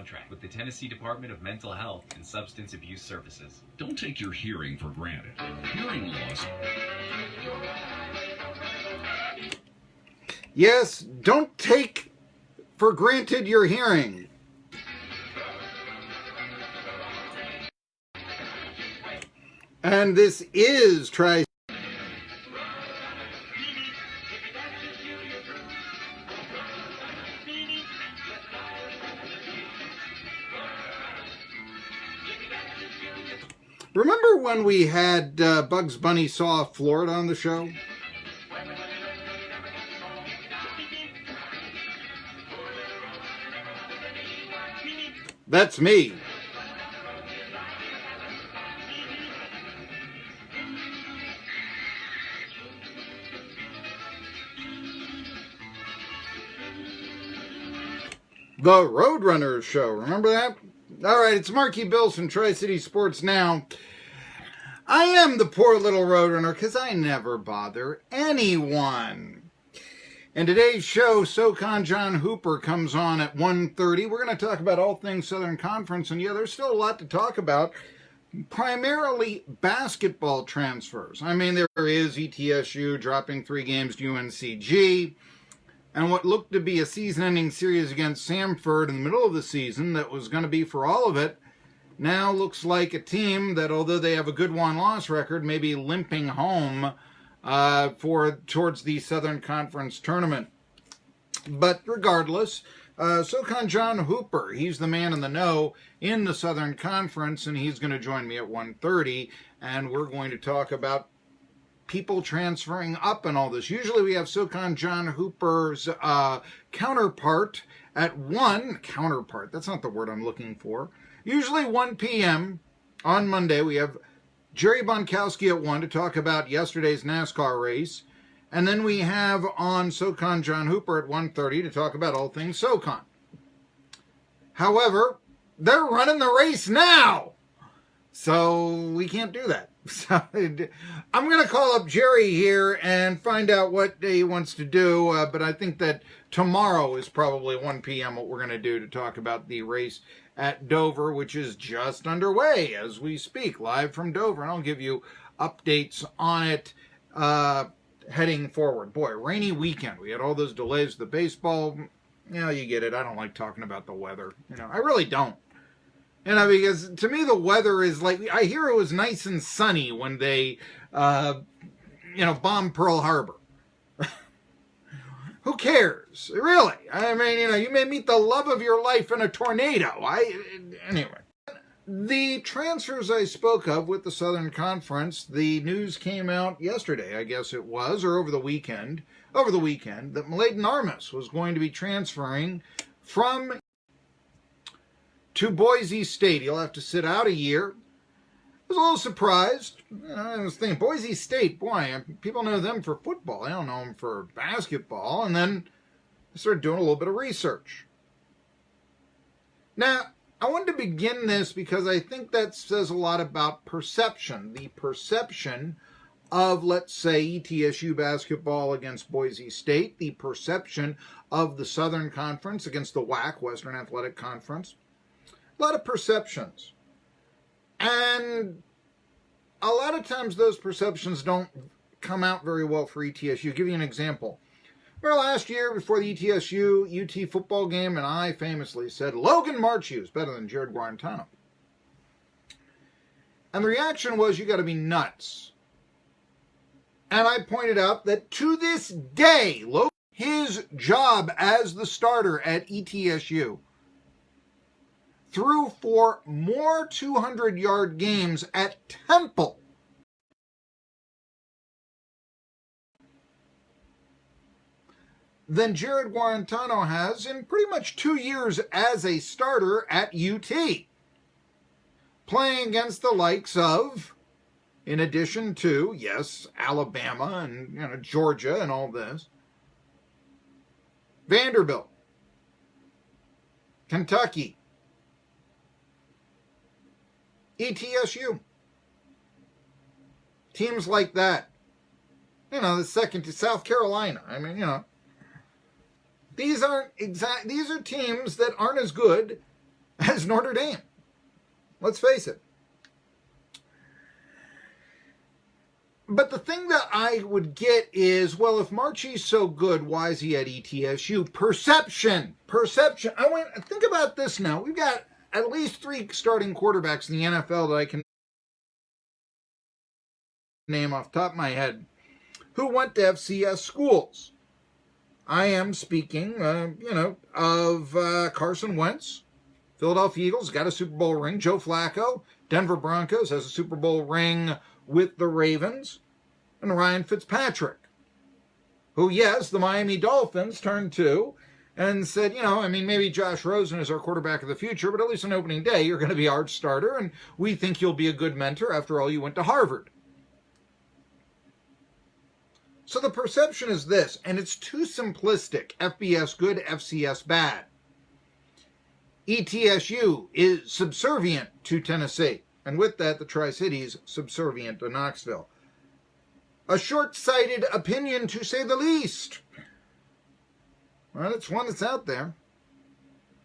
contract with the Tennessee Department of Mental Health and Substance Abuse Services. Don't take your hearing for granted. Hearing loss. Yes, don't take for granted your hearing. And this is Tri. Remember when we had Bugs Bunny Saw Florida on the show? That's me. The Roadrunners Show. Remember that? All right, it's Marky Billson, Tri-City Sports Now. I am the poor little Roadrunner because I never bother anyone. And today's show, SoCon John Hooper comes on at 1:30. We're going to talk about all things Southern Conference. And yeah, there's still a lot to talk about. Primarily basketball transfers. I mean, there is ETSU dropping 3 games to UNCG. And what looked to be a season-ending series against Samford in the middle of the season that was going to be for all of it, now looks like a team that, although they have a good one-loss record, may be limping home towards the Southern Conference tournament. But regardless, SoCon John Hooper, he's the man in the know in the Southern Conference, and he's going to join me at 1:30, and we're going to talk about people transferring up and all this. Usually we have SoCon John Hooper's counterpart at 1. Counterpart, that's not the word I'm looking for. Usually 1 p.m. on Monday, we have Jerry Bonkowski at 1 to talk about yesterday's NASCAR race. And then we have on SoCon John Hooper at 1:30 to talk about all things SoCon. However, they're running the race now, so we can't do that. So I'm going to call up Jerry here and find out what he wants to do, but I think that tomorrow is probably 1 p.m. what we're going to do to talk about the race at Dover, which is just underway as we speak, live from Dover, and I'll give you updates on it heading forward. Boy, rainy weekend. We had all those delays with the baseball. You know, you get it. I don't like talking about the weather. You know, I really don't. You know, because to me the weather is like, I hear it was nice and sunny when they, bombed Pearl Harbor. Who cares? Really? I mean, you may meet the love of your life in a tornado. Anyway. The transfers I spoke of with the Southern Conference, the news came out yesterday, I guess it was, or over the weekend, that Mladen Armus was going to be transferring to Boise State. He'll have to sit out a year. I was a little surprised. I was thinking, Boise State, boy, people know them for football. I don't know them for basketball. And then I started doing a little bit of research. Now, I wanted to begin this because I think that says a lot about perception. The perception of, let's say, ETSU basketball against Boise State. The perception of the Southern Conference against the WAC, Western Athletic Conference. A lot of perceptions. And a lot of times those perceptions don't come out very well for ETSU. I'll give you an example. Well, last year before the ETSU UT football game, and I famously said, Logan Marchew is better than Jared Guarantano. And the reaction was, you got to be nuts. And I pointed out that to this day, Logan, his job as the starter at ETSU, threw for more 200-yard games at Temple than Jared Guarantano has in pretty much 2 years as a starter at UT. Playing against the likes of, in addition to, yes, Alabama and Georgia and all this, Vanderbilt, Kentucky, ETSU. Teams like that. The second to South Carolina. I mean, these are teams that aren't as good as Notre Dame. Let's face it. But the thing that I would get is, well, if Marchie's so good, why is he at ETSU? Perception. Think about this now. We've got at least 3 starting quarterbacks in the NFL that I can name off the top of my head who went to FCS schools. I am speaking, of Carson Wentz, Philadelphia Eagles, got a Super Bowl ring. Joe Flacco, Denver Broncos, has a Super Bowl ring with the Ravens. And Ryan Fitzpatrick, who, yes, the Miami Dolphins turned to and said, maybe Josh Rosen is our quarterback of the future, but at least on opening day, you're going to be our starter, and we think you'll be a good mentor. After all, you went to Harvard. So the perception is this, and it's too simplistic. FBS good, FCS bad. ETSU is subservient to Tennessee, and with that, the Tri-Cities subservient to Knoxville. A short-sighted opinion, to say the least. Well, it's one that's out there.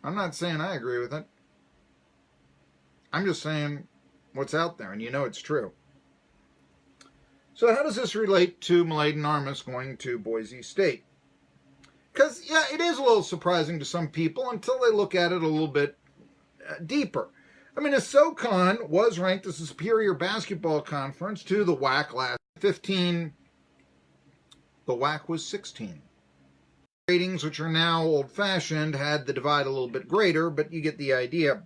I'm not saying I agree with it. I'm just saying what's out there, and it's true. So how does this relate to Mladen Armus going to Boise State? Because, it is a little surprising to some people until they look at it a little bit deeper. A SoCon was ranked as a superior basketball conference to the WAC last 15. The WAC was 16. Ratings, which are now old-fashioned, had the divide a little bit greater, but you get the idea.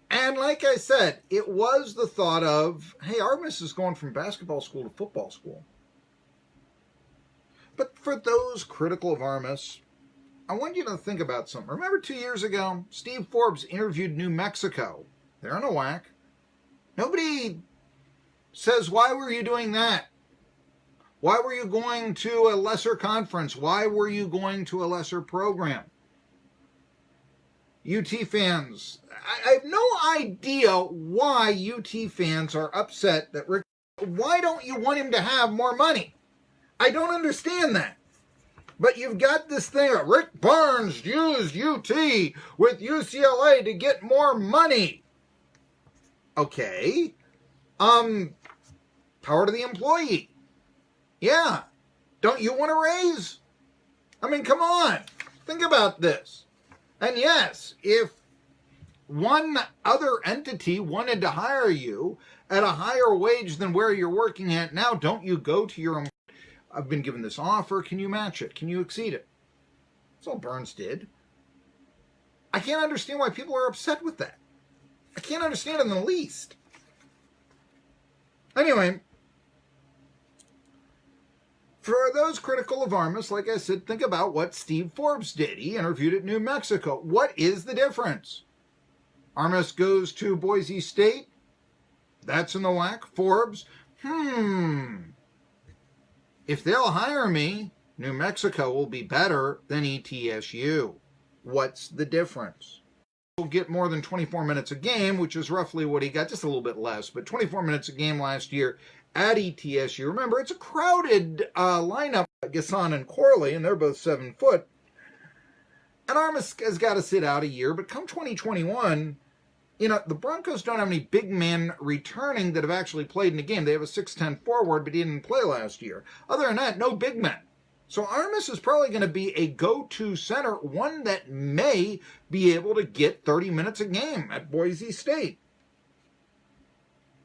And like I said, it was the thought of, hey, Armus is going from basketball school to football school. But for those critical of Armus, I want you to think about something. Remember 2 years ago, Steve Forbes interviewed New Mexico. They're on a WAC. Nobody says, why were you doing that? Why were you going to a lesser conference? Why were you going to a lesser program? UT fans, I have no idea why UT fans are upset that Rick, why don't you want him to have more money? I don't understand that. But you've got this thing of Rick Barnes used UT with UCLA to get more money. Okay. Power to the employee. Yeah. Don't you want a raise? Come on. Think about this. And yes, if one other entity wanted to hire you at a higher wage than where you're working at now, don't you go to your employer? I've been given this offer. Can you match it? Can you exceed it? That's all Burns did. I can't understand why people are upset with that. I can't understand it in the least. Anyway, for those critical of Armus, like I said, think about what Steve Forbes did. He interviewed at New Mexico. What is the difference? Armus goes to Boise State. That's in the WAC. Forbes, if they'll hire me, New Mexico will be better than ETSU. What's the difference? He'll get more than 24 minutes a game, which is roughly what he got, just a little bit less, but 24 minutes a game last year at ETSU. Remember, it's a crowded lineup, Gasson and Corley, and they're both 7 foot. And Armus has got to sit out a year, but come 2021, the Broncos don't have any big men returning that have actually played in the game. They have a 6'10 forward, but he didn't play last year. Other than that, no big men. So Armus is probably going to be a go-to center, one that may be able to get 30 minutes a game at Boise State.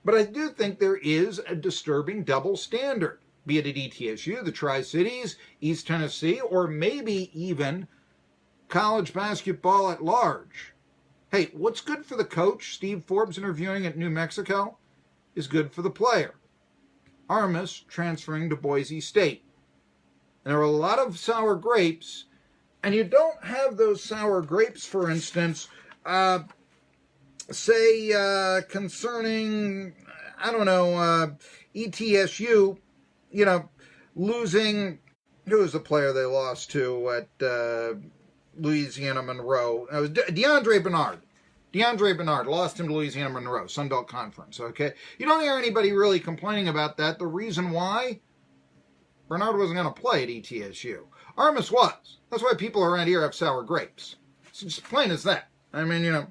But I do think there is a disturbing double standard, be it at ETSU, the Tri-Cities, East Tennessee, or maybe even college basketball at large. Hey, what's good for the coach, Steve Forbes interviewing at New Mexico, is good for the player. Armus transferring to Boise State. And there are a lot of sour grapes, and you don't have those sour grapes, for instance, concerning, ETSU, losing, who was the player they lost to at Louisiana Monroe? It was DeAndre Bernard. DeAndre Bernard lost him to Louisiana Monroe, Sun Belt Conference, okay? You don't hear anybody really complaining about that. The reason why? Bernard wasn't going to play at ETSU. Armus was. That's why people around here have sour grapes. It's just plain as that. I mean, you know.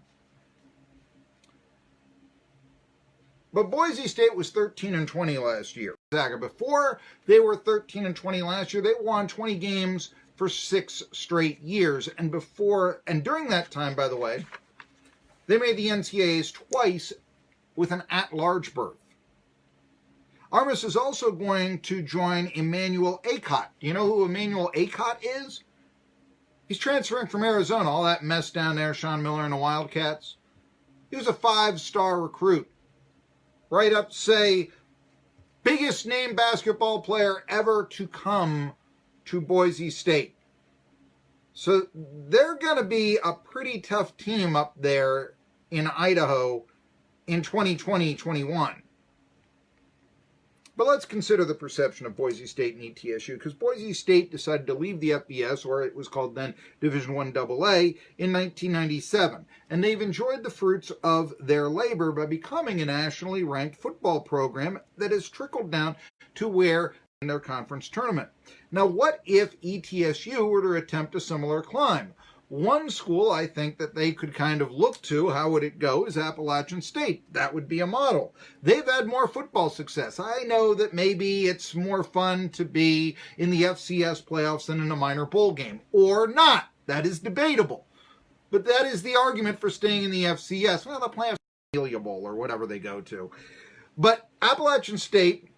But Boise State was 13-20 last year. Before they were 13-20 last year, they won 20 games for 6 straight years. And during that time, by the way, they made the NCAAs twice with an at-large berth. Armus is also going to join Emmanuel Acott. Do you know who Emmanuel Acott is? He's transferring from Arizona, all that mess down there, Sean Miller and the Wildcats. He was a 5-star recruit. Right up, say, biggest name basketball player ever to come to Boise State. So they're going to be a pretty tough team up there in Idaho in 2020-21. But let's consider the perception of Boise State and ETSU, because Boise State decided to leave the FBS, or it was called then Division I AA, in 1997. And they've enjoyed the fruits of their labor by becoming a nationally ranked football program that has trickled down to where in their conference tournament. Now, what if ETSU were to attempt a similar climb? One school I think that they could kind of look to, how would it go, is Appalachian State. That would be a model. They've had more football success. I know that maybe it's more fun to be in the FCS playoffs than in a minor bowl game. Or not. That is debatable. But that is the argument for staying in the FCS. Well, the playoffs Amelia Bowl or whatever they go to. But Appalachian State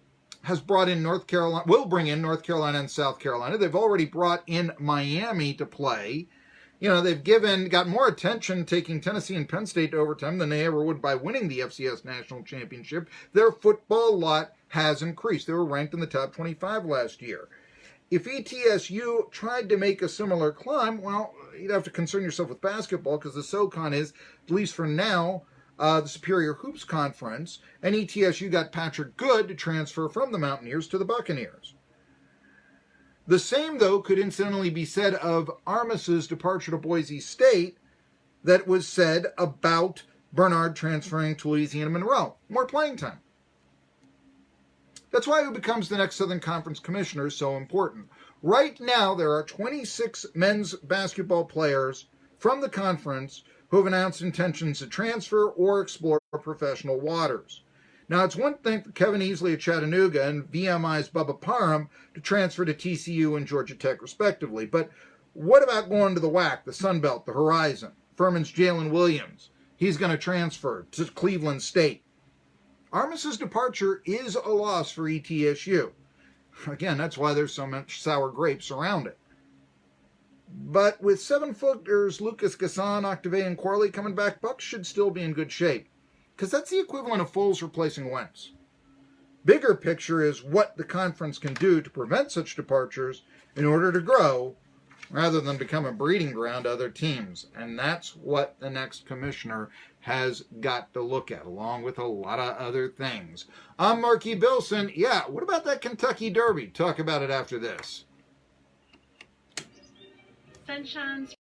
has brought in North Carolina, will bring in North Carolina and South Carolina. They've already brought in Miami to play. You know, they've got more attention taking Tennessee and Penn State to overtime than they ever would by winning the FCS National Championship. Their football lot has increased. They were ranked in the top 25 last year. If ETSU tried to make a similar climb, well, you'd have to concern yourself with basketball because the SoCon is, at least for now, the Superior Hoops Conference, and ETSU got Patrick Good to transfer from the Mountaineers to the Buccaneers. The same, though, could incidentally be said of Armus's departure to Boise State that was said about Bernard transferring to Louisiana Monroe. More playing time. That's why who becomes the next Southern Conference commissioner is so important. Right now, there are 26 men's basketball players from the conference who have announced intentions to transfer or explore professional waters. Now, it's one thing for Kevin Easley of Chattanooga and VMI's Bubba Parham to transfer to TCU and Georgia Tech, respectively. But what about going to the WAC, the Sun Belt, the Horizon? Furman's Jalen Williams. He's going to transfer to Cleveland State. Armus's departure is a loss for ETSU. Again, that's why there's so much sour grapes around it. But with 7-footers Lucas Gasson, Octave, and Corley coming back, Bucks should still be in good shape. Because that's the equivalent of Foles replacing Wentz. Bigger picture is what the conference can do to prevent such departures in order to grow rather than become a breeding ground to other teams. And that's what the next commissioner has got to look at, along with a lot of other things. I'm Marky Billson. Yeah, what about that Kentucky Derby? Talk about it after this. Sunshine's